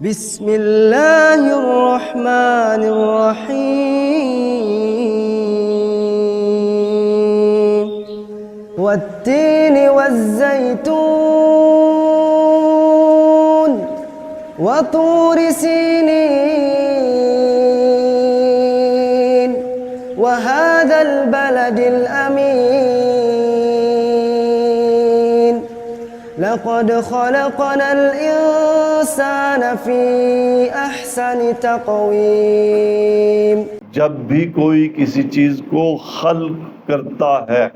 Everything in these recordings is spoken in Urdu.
بسم اللہ الرحمن الرحیم والتین والزیتون وطور سینین وهذا البلد الأمين لقد خلقنا الإنسان في أحسن تقويم۔ جب بھی کوئی کسی چیز کو خلق کرتا ہے،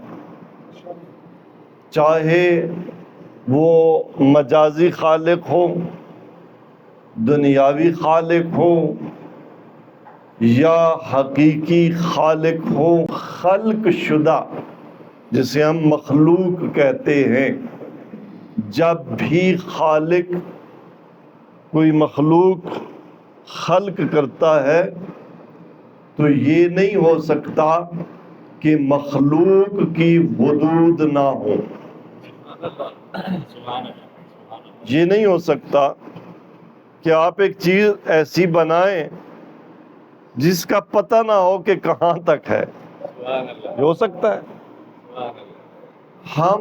چاہے وہ مجازی خالق ہو، دنیاوی خالق ہو یا حقیقی خالق ہو، خلق شدہ جسے ہم مخلوق کہتے ہیں، جب بھی خالق کوئی مخلوق خلق کرتا ہے تو یہ نہیں ہو سکتا کہ مخلوق کی حدود نہ ہو۔ یہ نہیں ہو سکتا کہ آپ ایک چیز ایسی بنائیں جس کا پتہ نہ ہو کہ کہاں تک ہے۔ یہ ہو سکتا ہے؟ ہم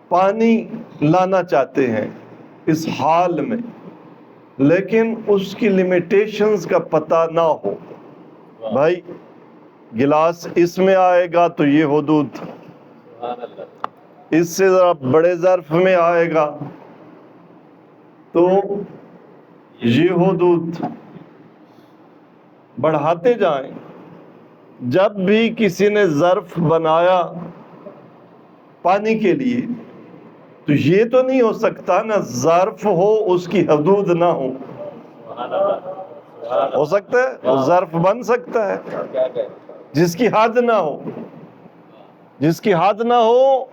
پانی لانا چاہتے ہیں اس حال میں، لیکن اس کی لیمیٹیشنز کا پتہ نہ ہو۔ بھائی گلاس اس میں آئے گا تو یہ حدود، اس سے ذرا بڑے ظرف میں آئے گا تو یہ حدود، بڑھاتے جائیں۔ جب بھی کسی نے ظرف بنایا پانی کے لیے تو یہ تو نہیں ہو سکتا نہ ظرف ہو اس کی حدود نہ ہو۔ ہو سکتا ہے وہ ظرف بن سکتا ہے جس کی حد نہ ہو، جس کی حد نہ ہو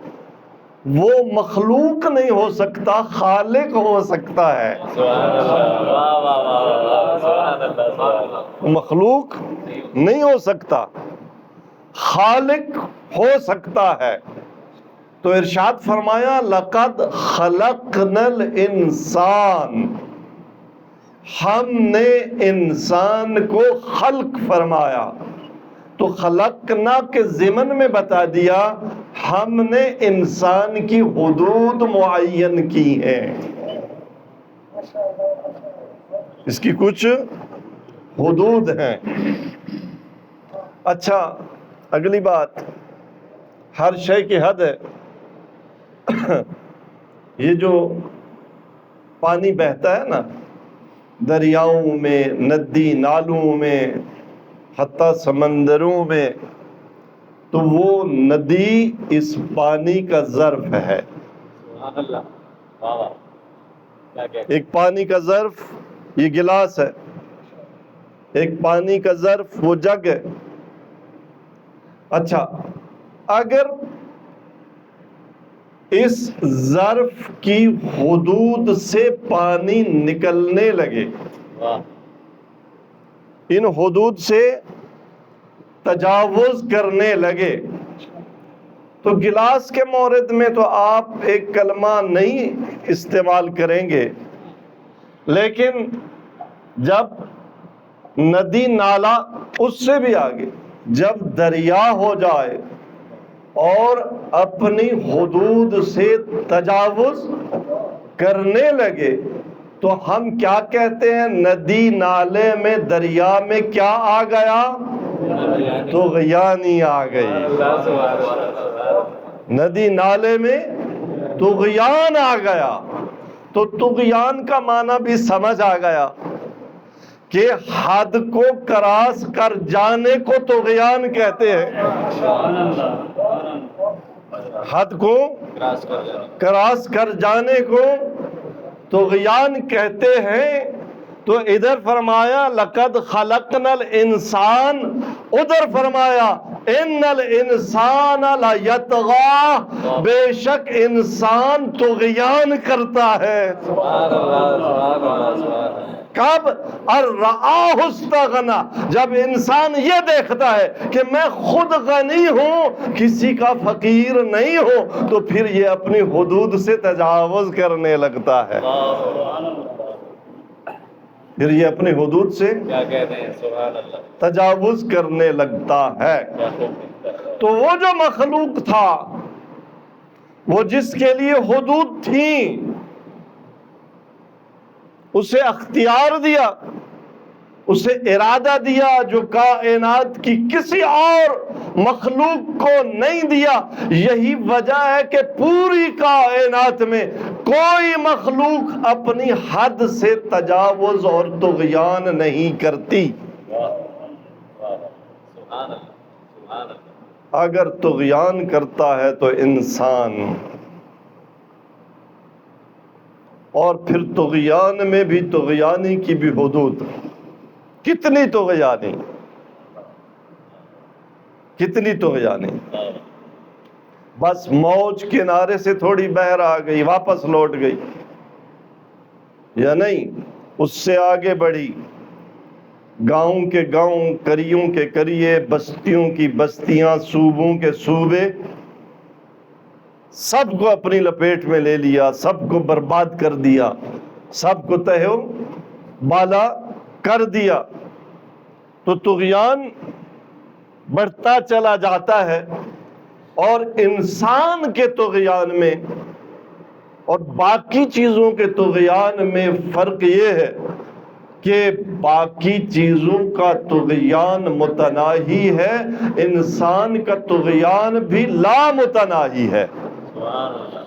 وہ مخلوق نہیں ہو سکتا، خالق ہو سکتا ہے۔ مخلوق نہیں ہو سکتا، خالق ہو سکتا ہے۔ تو ارشاد فرمایا لقد خلقنا الانسان، ہم نے انسان کو خلق فرمایا۔ تو خلقنا کے ضمن میں بتا دیا ہم نے انسان کی حدود معین کی ہیں، اس کی کچھ حدود ہیں۔ اچھا اگلی بات، ہر شے کی حد ہے۔ یہ جو پانی بہتا ہے نا دریاؤں میں، ندی نالوں میں، حتیٰ سمندروں میں، تو وہ ندی اس پانی کا ظرف ہے۔ ایک پانی کا ظرف یہ گلاس ہے، ایک پانی کا ظرف وہ جگ ہے۔ اچھا اگر اس ظرف کی حدود سے پانی نکلنے لگے، ان حدود سے تجاوز کرنے لگے، تو گلاس کے مورد میں تو آپ ایک کلمہ نہیں استعمال کریں گے، لیکن جب ندی نالا اس سے بھی آگے جب دریا ہو جائے اور اپنی حدود سے تجاوز کرنے لگے تو ہم کیا کہتے ہیں؟ ندی نالے میں، دریا میں کیا آ گیا؟ طغیانی آ گئی۔ ندی نالے میں طغیان آ گیا۔ تو طغیان کا معنی بھی سمجھ آ گیا کہ حد کو کراس کر جانے کو طغیان کہتے ہیں۔ حد کو کراس کر جانے کو طغیان کہتے ہیں۔ تو ادھر فرمایا لقد خلقنا الانسان، ادھر فرمایا ان الانسان لیطغی، بے شک انسان طغیان کرتا ہے۔ کب؟ ارآہ استغنا، جب انسان یہ دیکھتا ہے کہ میں خود غنی ہوں، کسی کا فقیر نہیں ہوں، تو پھر یہ اپنی حدود سے تجاوز کرنے لگتا ہے۔ پھر یہ اپنی حدود سے کیا کہتے ہیں؟ سبحان اللہ، تجاوز کرنے لگتا ہے۔ کیا خوب ہے۔ تو وہ جو مخلوق تھا، وہ جس کے لیے حدود تھیں، اسے اختیار دیا، اسے ارادہ دیا جو کائنات کی کسی اور مخلوق کو نہیں دیا۔ یہی وجہ ہے کہ پوری کائنات میں کوئی مخلوق اپنی حد سے تجاوز اور طغیان نہیں کرتی۔ واہ واہ، سبحان اللہ، سبحان اللہ۔ اگر طغیان کرتا ہے تو انسان، اور پھر طغیان میں بھی طغیانی کی بھی حدود، کتنی طغیانی، کتنی طغیانی۔ بس موج کنارے سے تھوڑی بہر آ گئی، واپس لوٹ گئی، یا نہیں، اس سے آگے بڑھی، گاؤں کے گاؤں، کریوں کے کریے، بستیوں کی بستیاں، صوبوں کے صوبے، سب کو اپنی لپیٹ میں لے لیا، سب کو برباد کر دیا، سب کو تہو بالا کر دیا۔ تو طغیان بڑھتا چلا جاتا ہے، اور انسان کے طغیان میں اور باقی چیزوں کے طغیان میں فرق یہ ہے کہ باقی چیزوں کا طغیان متناہی ہے، انسان کا طغیان بھی لامتناہی ہے۔ سبحان اللہ،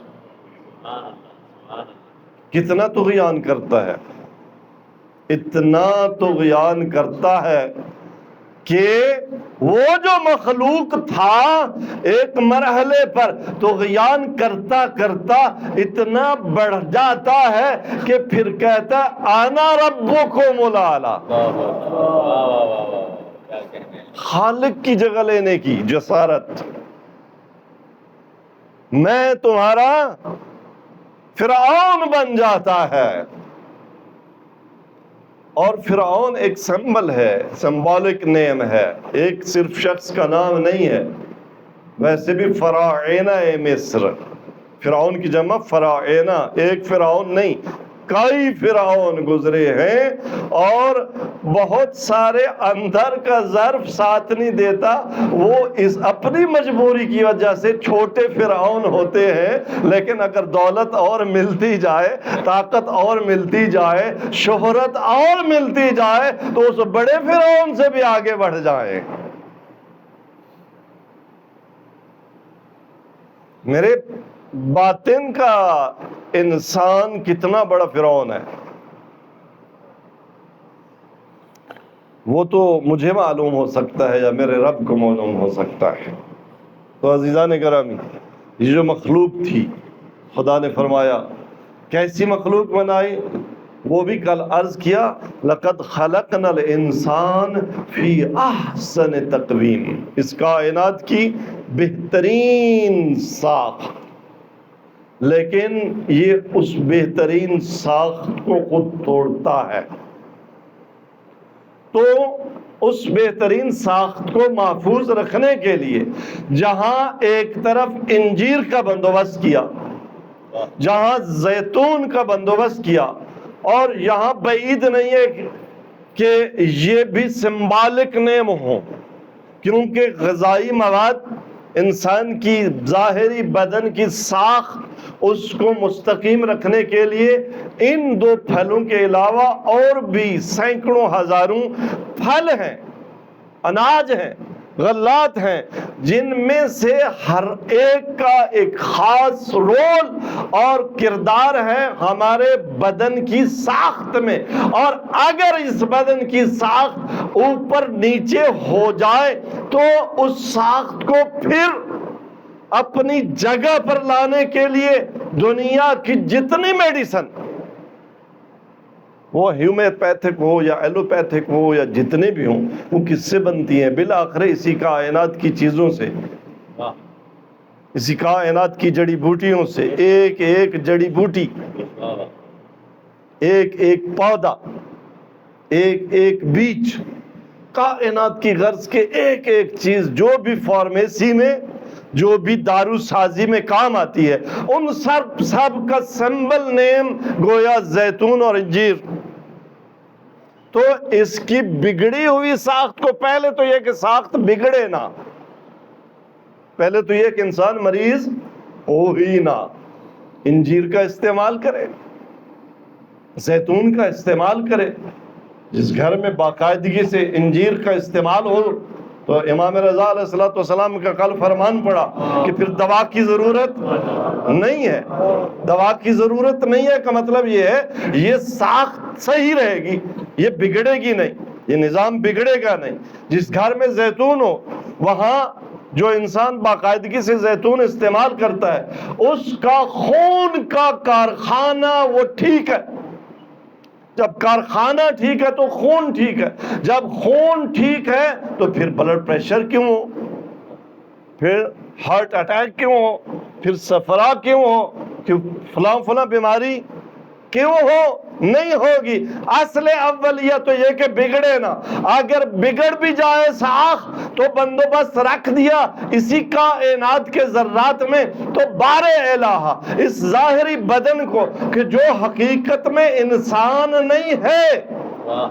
سبحان اللہ، سبحان اللہ۔ کتنا طغیان کرتا ہے؟ اتنا طغیان کرتا ہے کہ وہ جو مخلوق تھا ایک مرحلے پر طغیان کرتا کرتا اتنا بڑھ جاتا ہے کہ پھر کہتا انا ربکم الاعلی۔ واہ واہ واہ واہ واہ واہ، کیا کہتے ہیں؟ خالق کی جگہ لینے کی جسارت۔ میں تمہارا فرعون بن جاتا ہے، اور فرعون ایک سمبل ہے، سمبولک نیم ہے، ایک صرف شخص کا نام نہیں ہے۔ ویسے بھی فراعنہ مصر، فرعون کی جمع فراعنہ، ایک فرعون نہیں، کئی فرعون گزرے ہیں، اور بہت سارے اندر کا ظرف ساتھ نہیں دیتا، وہ اس اپنی مجبوری کی وجہ سے چھوٹے فرعون ہوتے ہیں، لیکن اگر دولت اور ملتی جائے، طاقت اور ملتی جائے، شہرت اور ملتی جائے، تو اس بڑے فرعون سے بھی آگے بڑھ جائیں۔ میرے باطن کا انسان کتنا بڑا فرعون ہے، وہ تو مجھے معلوم ہو سکتا ہے یا میرے رب کو معلوم ہو سکتا ہے۔ تو عزیزان گرامی، یہ جو مخلوق تھی، خدا نے فرمایا کیسی مخلوق بنائی، وہ بھی کل عرض کیا، لَقَدْ خَلَقْنَا الْإِنسَانَ فِي أَحْسَنِ تَقْوِيمٍ، اس کائنات کی بہترین ساخت، لیکن یہ اس بہترین ساخت کو خود توڑتا ہے۔ تو اس بہترین ساخت کو محفوظ رکھنے کے لیے جہاں ایک طرف انجیر کا بندوبست کیا، جہاں زیتون کا بندوبست کیا، اور یہاں بعید نہیں ہے کہ یہ بھی سمبالک نیم ہوں، کیونکہ غذائی مواد، انسان کی ظاہری بدن کی ساخت، اس کو مستقیم رکھنے کے لیے ان دو پھلوں کے علاوہ اور بھی سینکڑوں ہزاروں پھل ہیں، اناج ہیں، غلات ہیں، جن میں سے ہر ایک کا ایک خاص رول اور کردار ہے ہمارے بدن کی ساخت میں، اور اگر اس بدن کی ساخت اوپر نیچے ہو جائے تو اس ساخت کو پھر اپنی جگہ پر لانے کے لیے دنیا کی جتنی میڈیسن، وہ ہیومیوپیتھک ہو یا ایلوپیتھک ہو یا جتنے بھی ہوں، وہ کس سے بنتی ہیں؟ بالآخر اسی کائنات کی چیزوں سے، اسی کائنات کی جڑی بوٹیوں سے، ایک ایک جڑی بوٹی، ایک ایک پودا، ایک ایک بیج، کائنات کی غرض کے ایک ایک چیز جو بھی فارمیسی میں، جو بھی دارو سازی میں کام آتی ہے، ان سب کا سمبل نیم گویا زیتون اور انجیر۔ تو اس کی بگڑی ہوئی ساخت کو پہلے تو یہ کہ ساخت بگڑے نہ، پہلے تو یہ کہ انسان مریض ہو ہی نہ، انجیر کا استعمال کرے، زیتون کا استعمال کرے۔ جس گھر میں باقاعدگی سے انجیر کا استعمال ہو تو امام رضا علیہ السلام کا کل فرمان پڑا کہ پھر دوا کی ضرورت نہیں ہے۔ دوا کی ضرورت نہیں ہے کا مطلب یہ ہے یہ ساخت صحیح رہے گی، یہ بگڑے گی نہیں، یہ نظام بگڑے گا نہیں۔ جس گھر میں زیتون ہو وہاں جو انسان باقاعدگی سے زیتون استعمال کرتا ہے اس کا خون کا کارخانہ وہ ٹھیک ہے۔ جب کارخانہ ٹھیک ہے تو خون ٹھیک ہے، جب خون ٹھیک ہے تو پھر بلڈ پریشر کیوں ہو، پھر ہارٹ اٹیک کیوں ہو، پھر صفرا کیوں ہو، کہ فلاں بیماری کیوں ہو، نہیں ہوگی۔ اصل اولیہ تو یہ کہ بگڑے نہ، اگر بگڑ بھی جائے ساخ تو بندوبست رکھ دیا اسی کائنات کے ذرات میں، تو بار الہ اس ظاہری بدن کو کہ جو حقیقت میں انسان نہیں ہے، واہ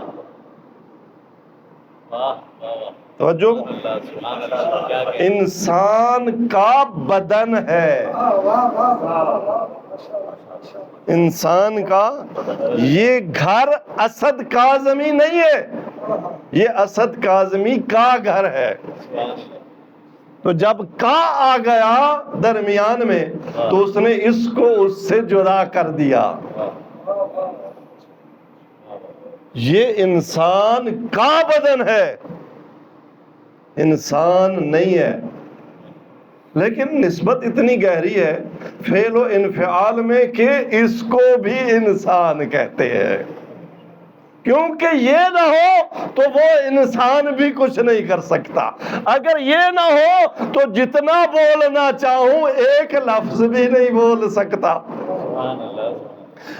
واہ واہ، توجہ، سبحان اللہ، کیا کہ انسان کا بدن ہے، انسان کا یہ گھر اسد کاظمی نہیں ہے، یہ اسد کاظمی کا گھر ہے۔ تو جب کا آ گیا درمیان میں تو اس نے اس کو اس سے جدا کر دیا۔ یہ انسان کا بدن ہے، انسان نہیں ہے، لیکن نسبت اتنی گہری ہے فعل و انفعال میں کہ اس کو بھی انسان کہتے ہیں، کیونکہ یہ نہ ہو تو وہ انسان بھی کچھ نہیں کر سکتا۔ اگر یہ نہ ہو تو جتنا بولنا چاہوں ایک لفظ بھی نہیں بول سکتا۔ سبحان اللہ،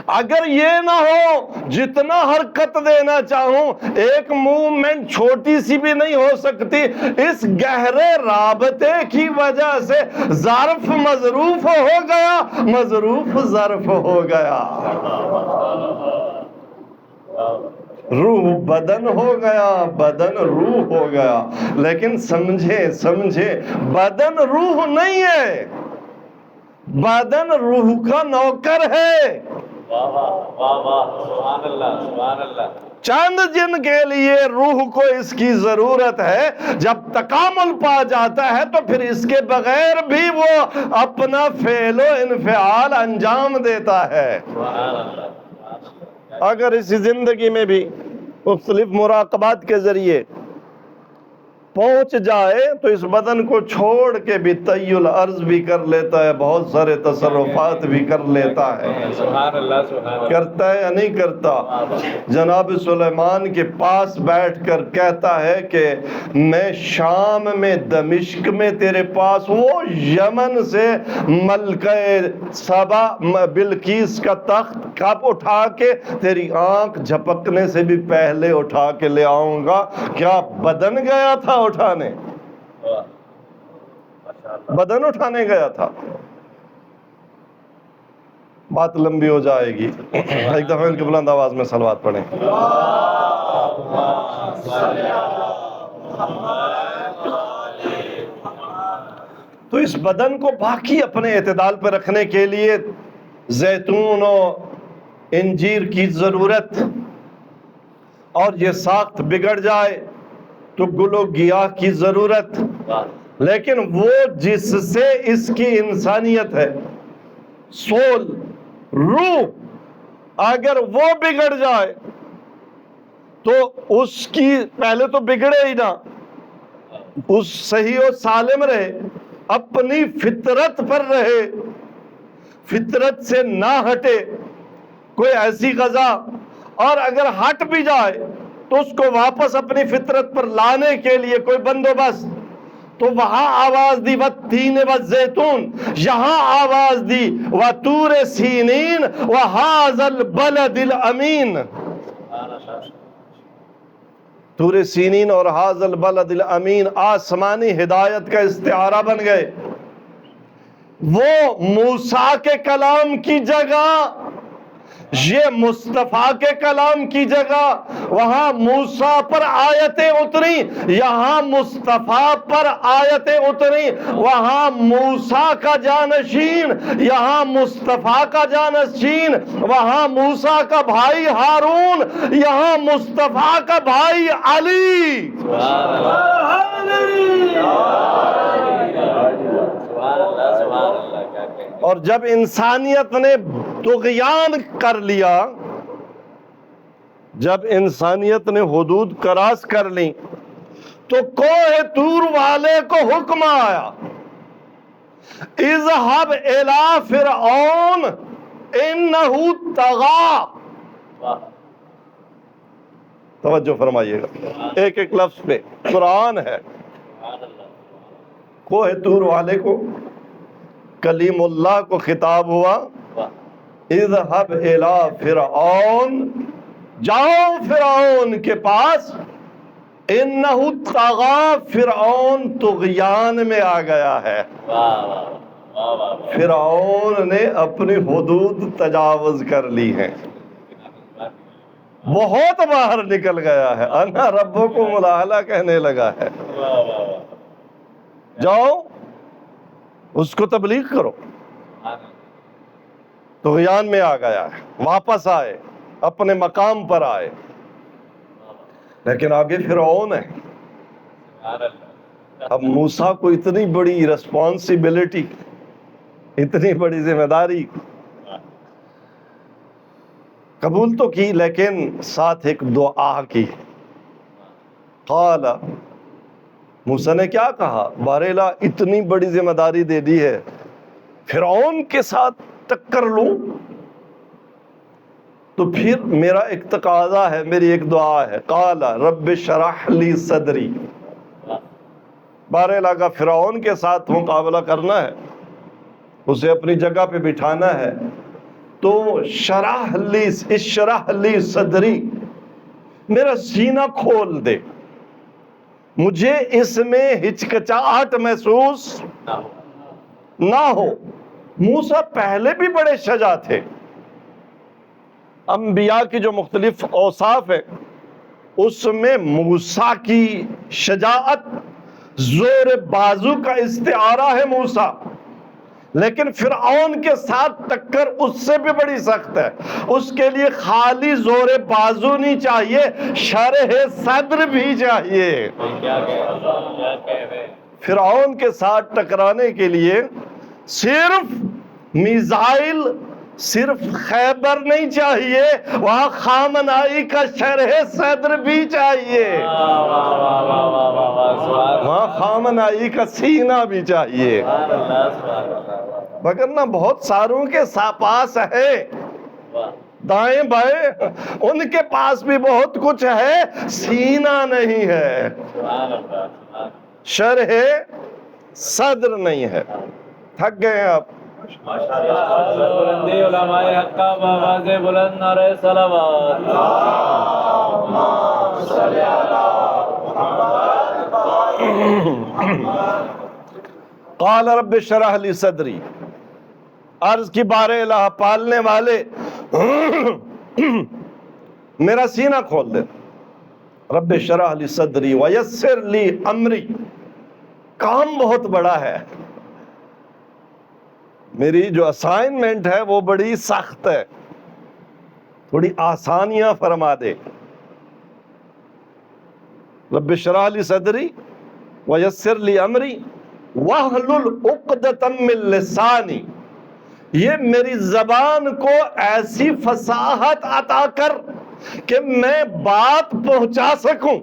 اگر یہ نہ ہو جتنا حرکت دینا چاہوں ایک موومنٹ چھوٹی سی بھی نہیں ہو سکتی۔ اس گہرے رابطے کی وجہ سے ظرف مظروف ہو گیا، مظروف ظرف ہو گیا، روح بدن ہو گیا، بدن روح ہو گیا۔ لیکن سمجھے بدن روح نہیں ہے، بدن روح کا نوکر ہے۔ واہ واہ واہ واہ، سبحان اللہ سبحان اللہ۔ چند جن کے لیے روح کو اس کی ضرورت ہے، جب تکامل پا جاتا ہے تو پھر اس کے بغیر بھی وہ اپنا فعل و انفعال انجام دیتا ہے۔ سبحان اللہ، اگر اسی زندگی میں بھی مختلف مراقبات کے ذریعے پہنچ جائے تو اس بدن کو چھوڑ کے بھی طی الارض بھی کر لیتا ہے، بہت سارے تصرفات بھی کر لیتا ہے۔ سبحان اللہ سبحان اللہ، کرتا ہے یا نہیں کرتا؟ جناب سلیمان کے پاس بیٹھ کر کہتا ہے کہ میں شام میں دمشق میں تیرے پاس، وہ یمن سے ملکہ سبا بلقیس کا تخت کب اٹھا کے تیری آنکھ جھپکنے سے بھی پہلے اٹھا کے لے آؤں گا۔ کیا بدن گیا تھا اٹھانے؟ واہ، ماشاء اللہ، بدن اٹھانے گیا تھا۔ بات لمبی ہو جائے گی، ایک دفعہ ان کی بلند آواز میں صلوات پڑھیں۔ تو اس بدن کو باقی اپنے اعتدال پہ رکھنے کے لیے زیتون و انجیر کی ضرورت، اور یہ ساخت بگڑ جائے تو گل و گیاہ کی ضرورت۔ لیکن وہ جس سے اس کی انسانیت ہے، سول، روح، اگر وہ بگڑ جائے تو اس کی پہلے تو بگڑے ہی نہ، اس صحیح و سالم رہے، اپنی فطرت پر رہے، فطرت سے نہ ہٹے کوئی ایسی غذا، اور اگر ہٹ بھی جائے تو اس کو واپس اپنی فطرت پر لانے کے لیے کوئی بندوبست، تو وہاں آواز دی والتین والزیتون، یہاں آواز دی وطور سینین وہذا البلد الامین۔ طور سینین اور ھذا البلد الامین آسمانی ہدایت کا استعارہ بن گئے۔ وہ موسیٰ کے کلام کی جگہ یہ مصطفیٰ کے کلام کی جگہ وہاں موسیٰ پر آیتیں اتری، یہاں مصطفیٰ پر آیتیں اتری، وہاں موسیٰ کا جانشین یہاں مصطفیٰ کا جانشین، وہاں موسیٰ کا بھائی ہارون یہاں مصطفیٰ کا بھائی علی۔ اور جب انسانیت نے طغیان کر لیا، جب انسانیت نے حدود کراس کر لی، تو کوہ طور والے کو حکم آیا، اذهب الى فرعون انه طغى۔ توجہ فرمائیے گا، ایک ایک لفظ پہ قرآن ہے۔ کوہ طور والے کو، کلیم اللہ کو خطاب ہوا، اذهب الى فرعون، جاؤ فرعون کے پاس، انہو طغا، فرعون طغیان میں آ گیا ہے، فرعون نے اپنی حدود تجاوز کر لی ہیں، بہت باہر نکل گیا ہے، انا ربکم الاعلی کہنے لگا ہے۔ جاؤ اس کو تبلیغ کرو، طغیان میں آ گیا ہے، واپس آئے، اپنے مقام پر آئے، لیکن آگے فرعون ہے۔ اب موسیٰ کو اتنی بڑی رسپانسبلٹی، اتنی بڑی ذمہ داری قبول تو کی، لیکن ساتھ ایک دعا کی۔ قال، موسیٰ نے کیا کہا، بارے اتنی بڑی ذمہ داری دے دی ہے، فرعون کے ساتھ ٹکر لوں تو پھر میرا ایک تقاضا ہے، میری ایک دعا ہے۔ قال رب اشرح لی صدری، بارے کا فرعون کے ساتھ مقابلہ کرنا ہے، اسے اپنی جگہ پہ بٹھانا ہے، تو اشرح لی صدری، میرا سینہ کھول دے، مجھے اس میں ہچکچاہٹ محسوس نہ ہو۔ موسیٰ پہلے بھی بڑے شجاع تھے، انبیاء کی جو مختلف اوصاف ہیں اس میں موسیٰ کی شجاعت، زور بازو کا استعارہ ہے موسیٰ، لیکن فرعون کے ساتھ ٹکر اس سے بھی بڑی سخت ہے، اس کے لیے خالی زور بازو نہیں چاہیے، شرح صدر بھی چاہیے۔ فرعون کے ساتھ ٹکرانے کے لیے صرف میزائل، صرف خیبر نہیں چاہیے، وہاں خامنائی کا شرح صدر بھی چاہیے، وہاں خامنائی کا سینہ بھی چاہیے، وگرنہ بہت ساروں کے پاس ہے دائیں بائیں، ان کے پاس بھی بہت کچھ ہے، سینہ نہیں ہے، شرح صدر نہیں ہے۔ تھک گئے ہیں آپ؟ بلندی علماء حق کا آواز بلند نعرہ صلوات۔ قال رب اشرح لی صدری، عرض کی بارے الہ پالنے والے میرا سینہ کھول دے، رب اشرح لی صدری ویسر لی امری، کام بہت بڑا ہے، میری جو اسائنمنٹ ہے وہ بڑی سخت ہے، تھوڑی آسانیاں فرما دے۔ رب اشرح لی صدری ویسر لی امری واحلل عقدۃ من لسانی، یہ میری زبان کو ایسی فصاحت عطا کر کہ میں بات پہنچا سکوں،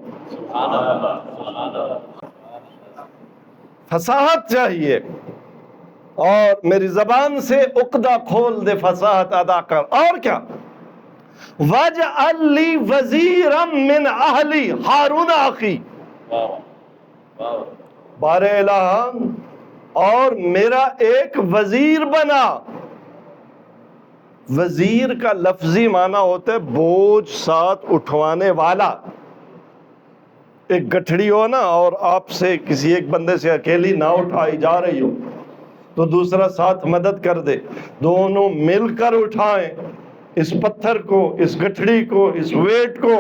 فصاحت چاہیے، اور میری زبان سے عقدہ کھول دے، فصاحت ادا کر، اور کیا، وَاجْعَلْ لِي وَزِيرًا مِّنْ أَهْلِي ہارون اخی، بار الہ اور میرا ایک وزیر بنا۔ وزیر کا لفظی معنی ہوتا ہے بوجھ ساتھ اٹھوانے والا، ایک گٹھڑی ہو نا اور آپ سے کسی ایک بندے سے اکیلی نہ اٹھائی جا رہی ہو تو دوسرا ساتھ مدد کر دے، دونوں مل کر اٹھائیں، اس پتھر کو، اس گٹھڑی کو، اس ویٹ کو،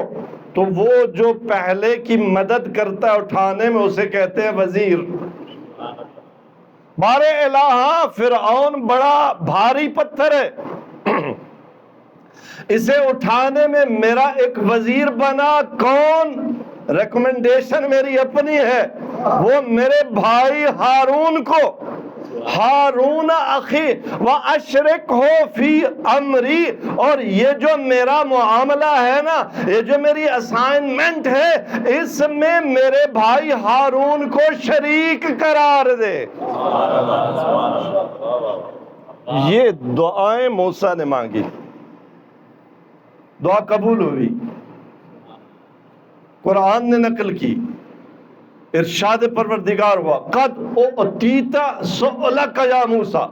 تو وہ جو پہلے کی مدد کرتا ہے اٹھانے میں اسے کہتے ہیں وزیر۔ بارے الہ فرعون بڑا بھاری پتھر ہے، اسے اٹھانے میں میرا ایک وزیر بنا، کون؟ ریکمنڈیشن میری اپنی ہے، وہ میرے بھائی ہارون کو، ہارون اخی واشرکہ فی امری، اور یہ جو میرا معاملہ ہے نا، یہ جو میری اسائنمنٹ ہے، اس میں میرے بھائی ہارون کو شریک قرار دے۔ یہ دعائیں موسیٰ نے مانگی، دعا قبول ہوئی، قرآن نے نقل کی، ارشاد پروردگار ہوا، قد اعطیت سؤلک یا موسیٰ،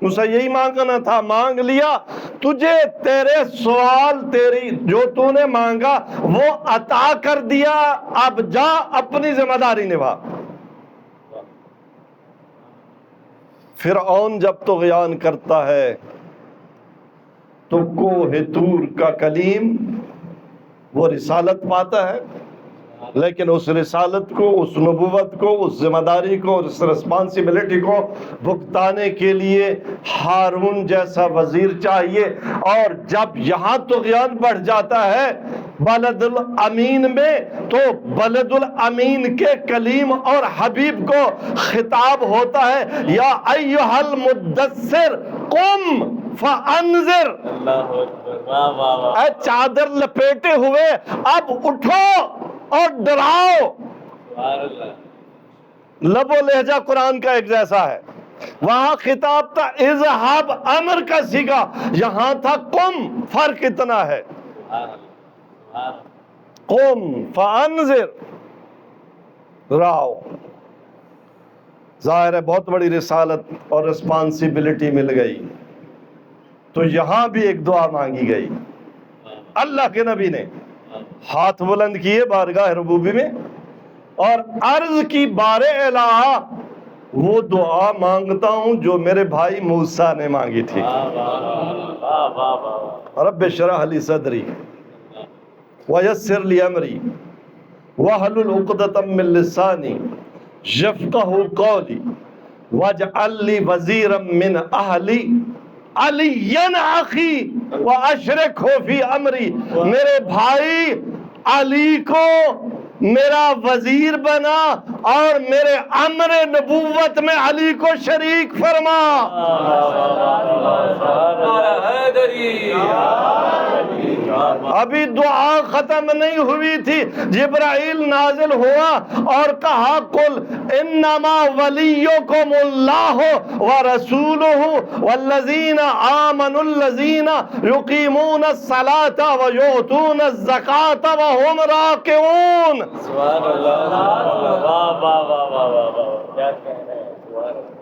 موسیٰ یہی مانگنا تھا، مانگ لیا، تجھے تیرے سوال، تیری جو تو نے مانگا وہ عطا کر دیا، اب جا اپنی ذمہ داری نبھا۔ فرعون جب طغیان کرتا ہے تو کوہ طور کا کلیم وہ رسالت پاتا ہے، لیکن اس رسالت کو، اس نبوت کو، اس ذمہ داری کو، اس رسپانسبلٹی کو بھگتانے کے لیے ہارون جیسا وزیر چاہیے۔ اور جب یہاں طغیان بڑھ جاتا ہے بلد الامین میں، تو بلد الامین کے کلیم اور حبیب کو خطاب ہوتا ہے، یا ایھا المدثر قم فانذر، اے چادر لپیٹے ہوئے اب اٹھو اور ڈراؤ۔ لب و لہجہ قرآن کا ایک جیسا ہے، وہاں خطاب تھا اذہب، امر کا سیگا، یہاں تھا قم، فرق اتنا ہے، قم فانذر، راؤ۔ ظاہر ہے بہت بڑی رسالت اور رسپانسبلٹی مل گئی، تو یہاں بھی ایک دعا مانگی گئی۔ اللہ کے نبی نے ہاتھ بلند کیے بارگاہ ربوبی میں اور عرض کی، بارے الہ وہ دعا مانگتا ہوں جو میرے بھائی موسیٰ نے مانگی تھی، رب اشرح لی صدری ویسر لی امری واحلل عقدۃ من لسانی یفقہوا قولی واجعل لی وزیرا من اہلی علی اخی واشرکہ فی امری، میرے بھائی علی کو میرا وزیر بنا اور میرے امر نبوت میں علی کو شریک فرما۔ ابھی دعا ختم نہیں ہوئی تھی، جبرائیل نازل ہوا اور کہا قل انما ولیکم اللہ ورسولہ والذین آمنوا الذین یقیمون الصلاة ویؤتون الزکاة وهم راکعون۔ سبحان اللہ، واہ واہ واہ واہ واہ، کیا کہہ رہے ہیں، سبحان اللہ۔